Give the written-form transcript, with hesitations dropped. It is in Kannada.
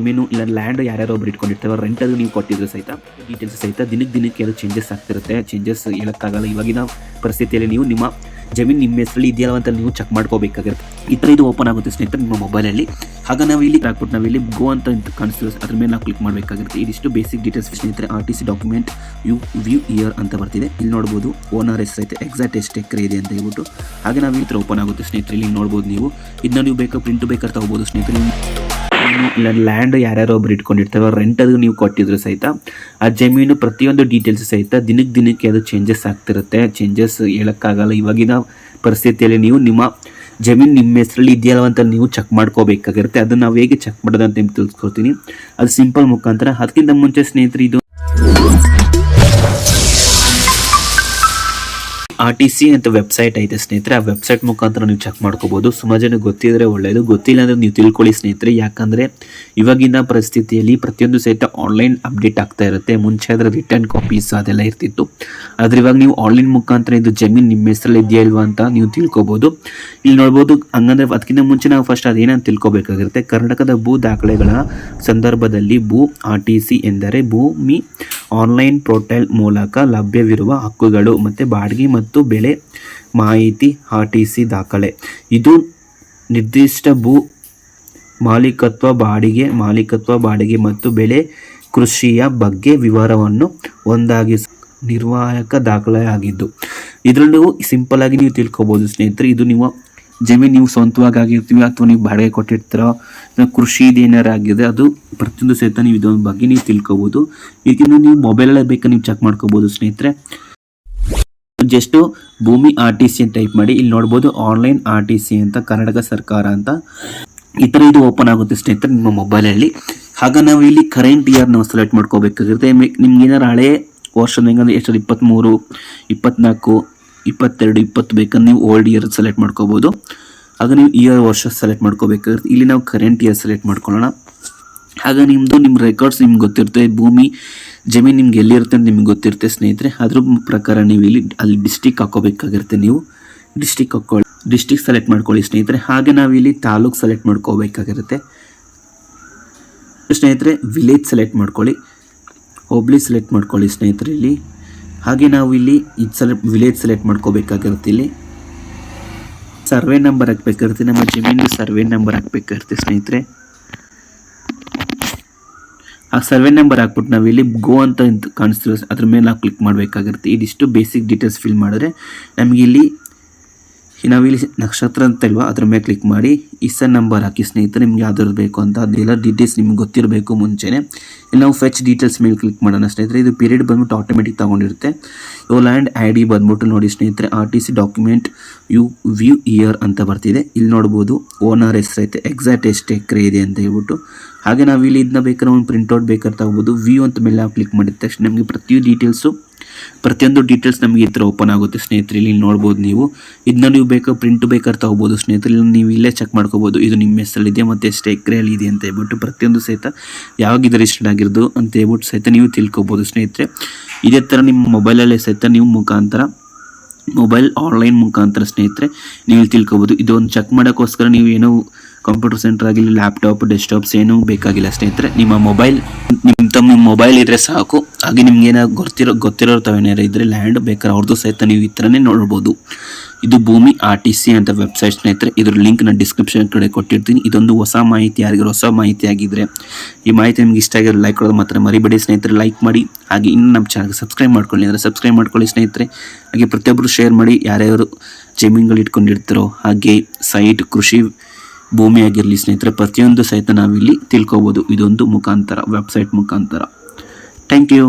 ಜಮೀನು ಇಲ್ಲ ಲ್ಯಾಂಡ್ ಯಾರ್ಯಾರೋ ಒಬ್ರು ಇಟ್ಕೊಂಡಿರ್ತಾರೆ, ರೆಂಟಲ್ಲಿ ನೀವು ಕೊಟ್ಟಿದ್ರು ಸಹಿತ ಡೀಟೇಲ್ಸ್ ಸಹಿತ ದಿನಕ್ಕೆ ಅದು ಚೇಂಜಸ್ ಆಗ್ತಿರುತ್ತೆ. ಚೇಂಜಸ್ ಹೇಳೋಕ್ಕಾಗಲ್ಲ. ಇವಾಗಿನ ಪರಿಸ್ಥಿತಿಯಲ್ಲಿ ನೀವು ನಿಮ್ಮ ಜಮೀನು ನಿಮ್ಮ ಹೆಸರಲ್ಲಿ ಇದೆಯಲ್ಲ ಅಂತ ನೀವು ಚೆಕ್ ಮಾಡ್ಕೋಬೇಕಾಗಿರುತ್ತೆ. ಈ ಥರ ಇದು ಓಪನ್ ಆಗುತ್ತೆ ಸ್ನೇಹಿತರೆ ನಿಮ್ಮ ಮೊಬೈಲಲ್ಲಿ. ಆಗ ನಾವು ಇಲ್ಲಿ ಹಾಕ್ಬಿಟ್ಟು ನಾವಿಲ್ಲಿ ಗೋ ಅಂತ ಕಾಣಿಸ್ತೀವಿ, ಅದ್ರ ಮೇಲೆ ನಾವು ಕ್ಲಿಕ್ ಮಾಡಬೇಕಾಗಿರುತ್ತೆ. ಇದಿಷ್ಟು ಬೇಸಿಕ್ ಡೀಟೇಲ್ಸ್ ಸ್ನೇಹಿತರೆ. RTC ಡಾಕ್ಯುಮೆಂಟ್ ವ್ಯೂ ಇಯರ್ ಅಂತ ಬರ್ತಿದೆ. ಇಲ್ಲಿ ನೋಡ್ಬೋದು ಓನರ್ ಹೆಸರು ಐತೆ, ಎಕ್ಸಾಕ್ಟ್ ಎಷ್ಟು ಎಕರೆ ಇದೆ ಅಂತ ಹೇಳ್ಬಿಟ್ಟು. ಹಾಗೆ ನಾವು ಈ ಥರ ಓಪನ್ ಆಗುತ್ತೆ ಸ್ನೇಹಿತರೆ. ಇಲ್ಲಿ ನೋಡ್ಬೋದು ನೀವು ಇದನ್ನ ನೀವು ಬೇಕಾ ಪ್ರಿಂಟ್ ಬೇಕಾದ್ರೆ ತಗೋಬೋದು ಸ್ನೇಹಿತರೆ. ಇಲ್ಲ ಲ್ಯಾಂಡ್ ಯಾರ್ಯಾರೋ ಒಬ್ರು ಇಟ್ಕೊಂಡಿರ್ತಾರೆ, ರೆಂಟಲ್ಲಿ ನೀವು ಕೊಟ್ಟಿದ್ರು ಸಹಿತ ಆ ಜಮೀನು ಪ್ರತಿಯೊಂದು ಡೀಟೇಲ್ಸ್ ಸಹಿತ ದಿನಕ್ಕೆ ಅದು ಚೇಂಜಸ್ ಆಗ್ತಿರುತ್ತೆ. ಚೇಂಜಸ್ ಹೇಳೋಕ್ಕಾಗಲ್ಲ. ಇವಾಗಿನ ಪರಿಸ್ಥಿತಿಯಲ್ಲಿ ನೀವು ನಿಮ್ಮ ಜಮೀನು ನಿಮ್ಮ ಹೆಸರಲ್ಲಿ ಇದೆಯಲ್ಲ ಅಂತ ನೀವು ಚೆಕ್ ಮಾಡ್ಕೋಬೇಕಾಗಿರುತ್ತೆ. ಅದನ್ನು ನಾವು ಹೇಗೆ ಚೆಕ್ ಮಾಡೋದು ಅಂತ ನಿಮ್ಗೆ ತಿಳಿಸ್ಕೊಡ್ತೀನಿ. ಅದು ಸಿಂಪಲ್ ಮುಖಾಂತರ. ಅದಕ್ಕಿಂತ ಮುಂಚೆ ಸ್ನೇಹಿತರೆ ಇದು RTC ಅಂತ ವೆಬ್ಸೈಟ್ ಐತೆ ಸ್ನೇಹಿತರೆ. ಆ ವೆಬ್ಸೈಟ್ ಮುಖಾಂತರ ನೀವು ಚೆಕ್ ಮಾಡ್ಕೋಬೋದು. ಸುಮಾರು ಜನ ಗೊತ್ತಿದ್ರೆ ಒಳ್ಳೆಯದು, ಗೊತ್ತಿಲ್ಲ ಅಂದರೆ ನೀವು ತಿಳ್ಕೊಳ್ಳಿ ಸ್ನೇಹಿತರೆ. ಯಾಕಂದರೆ ಇವಾಗಿನ ಪರಿಸ್ಥಿತಿಯಲ್ಲಿ ಪ್ರತಿಯೊಂದು ಸಹಿತ ಆನ್ಲೈನ್ ಅಪ್ಡೇಟ್ ಆಗ್ತಾ ಇರುತ್ತೆ. ಮುಂಚೆ ಅದರ ರಿಟರ್ನ್ ಕಾಪೀಸ್ ಅದೆಲ್ಲ ಇರ್ತಿತ್ತು. ಆದರೆ ಇವಾಗ ನೀವು ಆನ್ಲೈನ್ ಮುಖಾಂತರ ಇದು ಜಮೀನು ನಿಮ್ಮ ಹೆಸರಲ್ಲಿ ಇದೆಯಾ ಇಲ್ವಾ ಅಂತ ನೀವು ತಿಳ್ಕೊಬೋದು. ಇಲ್ಲಿ ನೋಡ್ಬೋದು. ಹಂಗಂದ್ರೆ ಅದಕ್ಕಿಂತ ಮುಂಚೆ ನಾವು ಫಸ್ಟ್ ಅದೇನಂತ ತಿಳ್ಕೊಬೇಕಾಗಿರುತ್ತೆ. ಕರ್ನಾಟಕದ ಭೂ ದಾಖಲೆಗಳ ಸಂದರ್ಭದಲ್ಲಿ RTC ಎಂದರೆ ಭೂಮಿ ಆನ್ಲೈನ್ ಪೋರ್ಟಲ್ ಮೂಲಕ ಲಭ್ಯವಿರುವ ಹಕ್ಕುಗಳು ಮತ್ತು ಬಾಡಿಗೆ ಮತ್ತು ಬೆಳೆ ಮಾಹಿತಿ. RTC ದಾಖಲೆ ಇದು ನಿರ್ದಿಷ್ಟ ಭೂ ಮಾಲೀಕತ್ವ, ಬಾಡಿಗೆ ಮತ್ತು ಬೆಳೆ ಕೃಷಿಯ ಬಗ್ಗೆ ವಿವರವನ್ನು ಒಂದಾಗಿಸುವ ನಿರ್ವಾಹಕ ದಾಖಲೆಯಾಗಿದ್ದು ಇದರಲ್ಲೂ ಸಿಂಪಲ್ ಆಗಿ ನೀವು ತಿಳ್ಕೊಬೋದು ಸ್ನೇಹಿತರೆ. ಇದು ನೀವು ಜಮೀನು ನೀವು ಸ್ವಂತವಾಗಿ ಆಗಿರ್ತೀವಿ ಅಥವಾ ನೀವು ಬಾಡಿಗೆ ಕೊಟ್ಟಿರ್ತೀರೋ, ಕೃಷಿ ಇದೇನಾರು ಆಗಿದೆ ಅದು ಪ್ರತಿಯೊಂದು ಸಹಿತ ನೀವು ಇದೊಂದು ಬಗ್ಗೆ ನೀವು ತಿಳ್ಕೊಬೋದು. ಇದನ್ನು ನೀವು ಮೊಬೈಲಲ್ಲೇ ಬೇಕಾ ನೀವು ಚೆಕ್ ಮಾಡ್ಕೋಬೋದು ಸ್ನೇಹಿತರೆ. ಜಸ್ಟ್ ಭೂಮಿ RTC ಅಂತ ಟೈಪ್ ಮಾಡಿ. ಇಲ್ಲಿ ನೋಡ್ಬೋದು ಆನ್ಲೈನ್ RTC ಅಂತ, ಕರ್ನಾಟಕ ಸರ್ಕಾರ ಅಂತ. ಈ ಥರ ಇದು ಓಪನ್ ಆಗುತ್ತೆ ಸ್ನೇಹಿತರೆ ನಿಮ್ಮ ಮೊಬೈಲಲ್ಲಿ. ಆಗ ನಾವು ಇಲ್ಲಿ ಕರೆಂಟ್ ಇಯರ್ ನಾವು ಸೆಲೆಕ್ಟ್ ಮಾಡ್ಕೋಬೇಕಾಗಿರುತ್ತೆ. ನಿಮ್ಗೆ ಏನಾರು ಹಳೆ ವರ್ಷದ ಹೆಂಗಂದ್ರೆ ಎಷ್ಟು 23, 24, 22, 20 ಬೇಕಂದ್ರೆ ನೀವು ಓಲ್ಡ್ ಇಯರ್ ಸೆಲೆಕ್ಟ್ ಮಾಡ್ಕೋಬೋದು. ಆಗ ನೀವು ಇಯರ್ ವರ್ಷ ಸೆಲೆಕ್ಟ್ ಮಾಡ್ಕೋಬೇಕಾಗಿರುತ್ತೆ. ಇಲ್ಲಿ ನಾವು ಕರೆಂಟ್ ಇಯರ್ ಸೆಲೆಕ್ಟ್ ಮಾಡ್ಕೊಳ್ಳೋಣ. ಆಗ ನಿಮ್ಮ ರೆಕಾರ್ಡ್ಸ್ ನಿಮ್ಗೆ ಗೊತ್ತಿರುತ್ತೆ. ಜಮೀನು ನಿಮ್ಗೆ ಎಲ್ಲಿರುತ್ತೆ ಅಂತ ನಿಮ್ಗೆ ಗೊತ್ತಿರುತ್ತೆ ಸ್ನೇಹಿತರೆ. ಅದ್ರ ಪ್ರಕಾರ ನೀವು ಅಲ್ಲಿ ಡಿಸ್ಟಿಕ್ ಹಾಕೋಬೇಕಾಗಿರುತ್ತೆ. ನೀವು ಡಿಸ್ಟಿಕ್ ಸೆಲೆಕ್ಟ್ ಮಾಡ್ಕೊಳ್ಳಿ ಸ್ನೇಹಿತರೆ. ಹಾಗೆ ನಾವಿಲ್ಲಿ ತಾಲೂಕು ಸೆಲೆಕ್ಟ್ ಮಾಡ್ಕೋಬೇಕಾಗಿರುತ್ತೆ ಸ್ನೇಹಿತರೆ. ವಿಲೇಜ್ ಸೆಲೆಕ್ಟ್ ಮಾಡ್ಕೊಳ್ಳಿ, ಹೋಬ್ಳಿ ಸೆಲೆಕ್ಟ್ ಮಾಡ್ಕೊಳ್ಳಿ ಸ್ನೇಹಿತರೆ ಇಲ್ಲಿ. ಹಾಗೆ ನಾವು ಇಲ್ಲಿ ವಿಲೇಜ್ ಸೆಲೆಕ್ಟ್ ಮಾಡ್ಕೋಬೇಕಾಗಿರುತ್ತೆ. ಇಲ್ಲಿ ಸರ್ವೆ ನಂಬರ್ ಹಾಕ್ಬೇಕಾಗಿರುತ್ತೆ. ನಮ್ಮ ಜಮೀನು ಸರ್ವೆ ನಂಬರ್ ಹಾಕ್ಬೇಕಾಗಿರುತ್ತೆ ಸ್ನೇಹಿತರೆ. ಆ ಸರ್ವೆ ನಂಬರ್ ಹಾಕ್ಬಿಟ್ಟು ನಾವು ಇಲ್ಲಿ ಗೋ ಅಂತ ಕಾಣಿಸ್ತಿರೋ ಅದ್ರ ಮೇಲೆ ನಾವು ಕ್ಲಿಕ್ ಮಾಡಬೇಕಾಗಿರುತ್ತೆ. ಇದಿಷ್ಟು ಬೇಸಿಕ್ ಡೀಟೇಲ್ಸ್ ಫಿಲ್ ಮಾಡಿದ್ರೆ ನಮಗೆ ಇಲ್ಲಿ ನಾವಿಲ್ಲಿ ನಕ್ಷತ್ರ ಅಂತ ಇಲ್ವಾ ಅದ್ರ ಮೇಲೆ ಕ್ಲಿಕ್ ಮಾಡಿ ಇಸನ್ ನಂಬರ್ ಹಾಕಿ ಸ್ನೇಹಿತರೆ. ನಿಮ್ಗೆ ಯಾವ್ದಾದ್ರು ಬೇಕು ಅಂತ ಅದೆಲ್ಲ ಡೀಟೇಲ್ಸ್ ನಿಮ್ಗೆ ಗೊತ್ತಿರಬೇಕು ಮುಂಚೆನೆ. ಇಲ್ಲಿ ನಾವು ಫೆಚ್ ಡೀಟೇಲ್ಸ್ ಮೇಲೆ ಕ್ಲಿಕ್ ಮಾಡೋಣ ಸ್ನೇಹಿತರೆ. ಇದು ಪೀರಿಯಡ್ ಬಂದ್ಬಿಟ್ಟು ಆಟೋಮೆಟಿಕ್ ತೊಗೊಂಡಿರುತ್ತೆ. ಲ್ಯಾಂಡ್ ID ಬಂದ್ಬಿಟ್ಟು ನೋಡಿ ಸ್ನೇಹಿತರೆ, RTC ಡಾಕ್ಯುಮೆಂಟ್ ವ್ಯೂ ಇಯರ್ ಅಂತ ಬರ್ತಿದೆ. ಇಲ್ಲಿ ನೋಡ್ಬೋದು ಓನರ್ ಹೆಸರು ಐತೆ, ಎಕ್ಸಾಕ್ಟ್ ಎಷ್ಟು ಎಕರೆ ಇದೆ ಅಂತ ಹೇಳ್ಬಿಟ್ಟು. ಹಾಗೆ ನಾವು ಇಲ್ಲಿ ಇದನ್ನ ಬೇಕಾದ್ರೆ ಒಂದು ಪ್ರಿಂಟ್ಔಟ್ ಬೇಕಾದ್ರೆ ತಗೋಬೋದು. ವ್ಯೂ ಅಂತ ಮೇಲೆ ನಾವು ಕ್ಲಿಕ್ ಮಾಡಿದ ತಕ್ಷಣ ನಮಗೆ ಪ್ರತಿಯೊಂದು ಡೀಟೇಲ್ಸ್ ನಮಗೆ ಈ ಥರ ಓಪನ್ ಆಗುತ್ತೆ ಸ್ನೇಹಿತರೆ. ಇಲ್ಲಿ ನೋಡ್ಬೋದು ನೀವು ಇದನ್ನ ನೀವು ಪ್ರಿಂಟ್ ಬೇಕಾದ್ರೆ ತಗೋಬೋದು ಸ್ನೇಹಿತರೆ. ನೀವು ಇಲ್ಲೇ ಚೆಕ್ ಮಾಡ್ಕೋಬೋದು ಇದು ನಿಮ್ಮ ಹೆಸರಲ್ಲಿದೆ ಮತ್ತು ಎಷ್ಟು ಎಕರೆಯಲ್ಲಿ ಇದೆ ಅಂತ ಹೇಳ್ಬಿಟ್ಟು. ಪ್ರತಿಯೊಂದು ಸಹಿತ ಯಾವಾಗ ಇದು ರಿಜಿಸ್ಟರ್ಡ್ ಆಗಿರೋದು ಅಂತ ಹೇಳ್ಬಿಟ್ಟು ಸಹಿತ ನೀವು ತಿಳ್ಕೊಬೋದು ಸ್ನೇಹಿತರೆ. ಇದೇ ಥರ ನಿಮ್ಮ ಮೊಬೈಲಲ್ಲೇ ಸಹಿತ ನೀವು ಮೊಬೈಲ್ ಆನ್ಲೈನ್ ಮುಖಾಂತರ ಸ್ನೇಹಿತರೆ ನೀವು ತಿಳ್ಕೊಬೋದು. ಇದೊಂದು ಚೆಕ್ ಮಾಡೋಕ್ಕೋಸ್ಕರ ನೀವು ಏನೋ ಕಂಪ್ಯೂಟರ್ ಸೆಂಟರ್ ಆಗಿಲ್ಲ, ಲ್ಯಾಪ್ಟಾಪ್, ಡೆಸ್ಕ್ಟಾಪ್ಸ್ ಏನೂ ಬೇಕಾಗಿಲ್ಲ ಸ್ನೇಹಿತರೆ. ನಿಮ್ಮ ಮೊಬೈಲ್ ಇದ್ರೆ ಸಾಕು. ಹಾಗೆ ನಿಮ್ಗೆ ಏನಾದ್ರು ಗೊತ್ತಿರೋ ತಾವೇನಾರು ಇದ್ರೆ ಲ್ಯಾಂಡ್ ಬೇಕಾದ್ರೆ ಅವ್ರದ್ದು ಸಹಿತ ನೀವು ಈ ಥರನೇ ನೋಡ್ಬೋದು. ಇದು ಭೂಮಿ RTC ಅಂತ ವೆಬ್ಸೈಟ್ ಸ್ನೇಹಿತರೆ. ಇದ್ರ ಲಿಂಕ್ ನಾನು ಡಿಸ್ಕ್ರಿಪ್ಷನ್ ಕಡೆ ಕೊಟ್ಟಿರ್ತೀನಿ. ಇದೊಂದು ಹೊಸ ಮಾಹಿತಿ ಆಗಿದ್ರೆ ಈ ಮಾಹಿತಿ ನಿಮ್ಗೆ ಇಷ್ಟ ಆಗಿರೋ ಲೈಕ್ ಕೊಡೋದು ಮಾತ್ರ ಮರಿಬೇಡಿ ಸ್ನೇಹಿತರೆ. ಲೈಕ್ ಮಾಡಿ. ಹಾಗೆ ಇನ್ನು ನಮ್ಮ ಚಾನಲ್ಗೆ ಸಬ್ಸ್ಕ್ರೈಬ್ ಮಾಡ್ಕೊಳ್ಳಿ ಸ್ನೇಹಿತರೆ. ಹಾಗೆ ಪ್ರತಿಯೊಬ್ಬರು ಶೇರ್ ಮಾಡಿ. ಯಾರ್ಯಾರು ಜಮೀನುಗಳು ಇಟ್ಕೊಂಡಿರ್ತಾರೋ ಹಾಗೆ ಸೈಟ್ ಕೃಷಿ ಭೂಮಿ ಆಗಿರಲಿ ಸ್ನೇಹಿತರೆ, ಪ್ರತಿಯೊಂದು ಸಹಿತ ನಾವಿಲ್ಲಿ ತಿಳ್ಕೊಬೋದು ಇದೊಂದು ವೆಬ್ಸೈಟ್ ಮುಖಾಂತರ. Thank you.